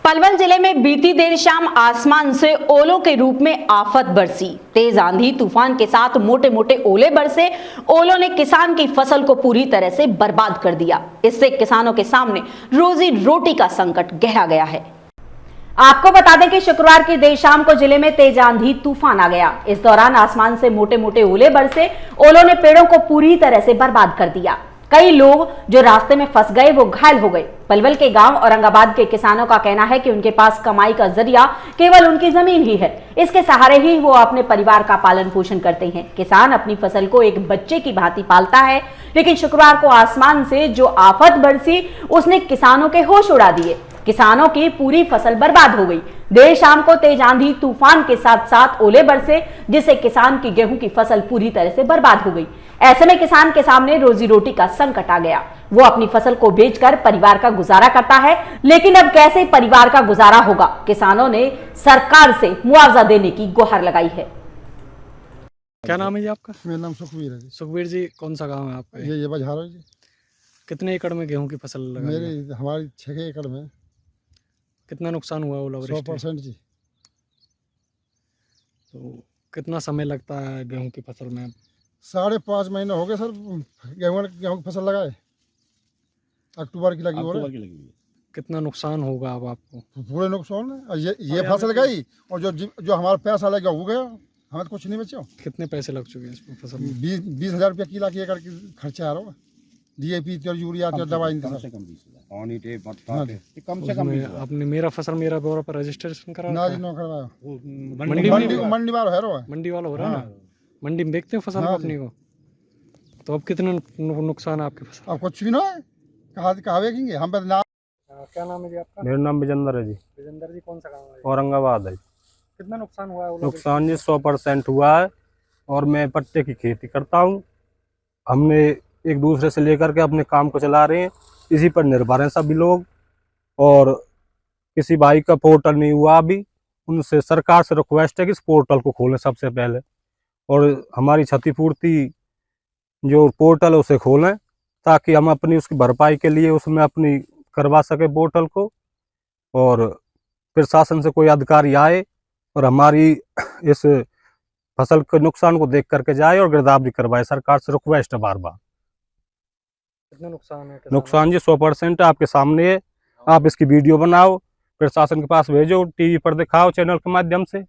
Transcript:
पलवल जिले में बीती देर शाम आसमान से ओलों के रूप में आफत बरसी। तेज आंधी तूफान के साथ मोटे मोटे ओले बरसे। ओलों ने किसान की फसल को पूरी तरह से बर्बाद कर दिया। इससे किसानों के सामने रोजी रोटी का संकट गहरा गया है। आपको बता दें कि शुक्रवार की देर शाम को जिले में तेज आंधी तूफान आ गया। इस दौरान आसमान से मोटे मोटे ओले बरसे। ओलों ने पेड़ों को पूरी तरह से बर्बाद कर दिया। कई लोग जो रास्ते में फंस गए वो घायल हो गए। पलवल के गांव औरंगाबाद के किसानों का कहना है कि उनके पास कमाई का जरिया केवल उनकी जमीन ही है। इसके सहारे ही वो अपने परिवार का पालन पोषण करते हैं। किसान अपनी फसल को एक बच्चे की भांति पालता है, लेकिन शुक्रवार को आसमान से जो आफत बरसी उसने किसानों के होश उड़ा दिए। किसानों की पूरी फसल बर्बाद हो गई। देर शाम को तेज आंधी तूफान के साथ साथ ओले बरसे, जिससे किसान की गेहूं की फसल पूरी तरह से बर्बाद हो गई। ऐसे में किसान के सामने रोजी रोटी का संकट आ गया। वो अपनी फसल को बेचकर परिवार का गुजारा करता है, लेकिन अब कैसे परिवार का गुजारा होगा? किसानों ने सरकार से मुआवजा देने की गुहार लगाई है। क्या नाम है जी आपका? मेरा नाम सुखवीर है जी। सुखबीर जी, कौन सा गांव है आपका? ये बजहार है जी। कितने एकड़ में गेहूं की फसल लगाई है? हमारी 6 एकड़ में। कितना नुकसान हुआ ओलावृष्टि? 100% जी। तो कितना समय लगता है गेहूं की फसल में? 5.5 महीने हो गए सर गेहूं की फसल लगाए। अक्टूबर की लगी हो रही है। कितना नुकसान होगा अब आपको? पूरे नुकसान है। ये फसल गई और जो हमारा पैसा लगा वो गया। हमें तो कुछ नहीं बचा। कितने पैसे लग चुके हैं इस फसल में? 20,000 रुपया किला की एकड़ की खर्चा आ रहा है। DAP और यूरिया और दवाई कम से कम आपने मेरा फसल मेरा ब्यौरा पर रजिस्ट्रेशन करा ना जी नो करवाया। मंडी वाला है। मंडी वाला हो रहा है ना? मंडी में देखते हो फसल अपनी को? तो अब कितना नुकसान है आपकी फसल? अब कुछ भी ना है। कहा देखेंगे हम बदनाम। क्या नाम है जी आपका? मेरा नाम विजेंद्र है जी। विजेंद्र जी, कौन सा गाँव है? औरंगाबाद है। कितना नुकसान हुआ है? नुकसान जी 100% हुआ है और मैं पट्टे की खेती करता हूँ। हमने एक दूसरे से लेकर के अपने काम को चला रहे हैं, इसी पर निर्भर हैं सभी लोग। और किसी भाई का पोर्टल नहीं हुआ अभी, उनसे सरकार से रिक्वेस्ट है कि इस पोर्टल को खोलें सबसे पहले, और हमारी क्षतिपूर्ति जो पोर्टल है उसे खोलें, ताकि हम अपनी उसकी भरपाई के लिए उसमें अपनी करवा सके पोर्टल को। और प्रशासन से कोई अधिकारी आए और हमारी इस फसल के नुकसान को देख करके जाए और गिरदावरी करवाए। सरकार से रिक्वेस्ट है बार बार। कितना नुकसान है? नुकसान जी 100% आपके सामने है। आप इसकी वीडियो बनाओ, प्रशासन के पास भेजो, टीवी पर दिखाओ चैनल के माध्यम से।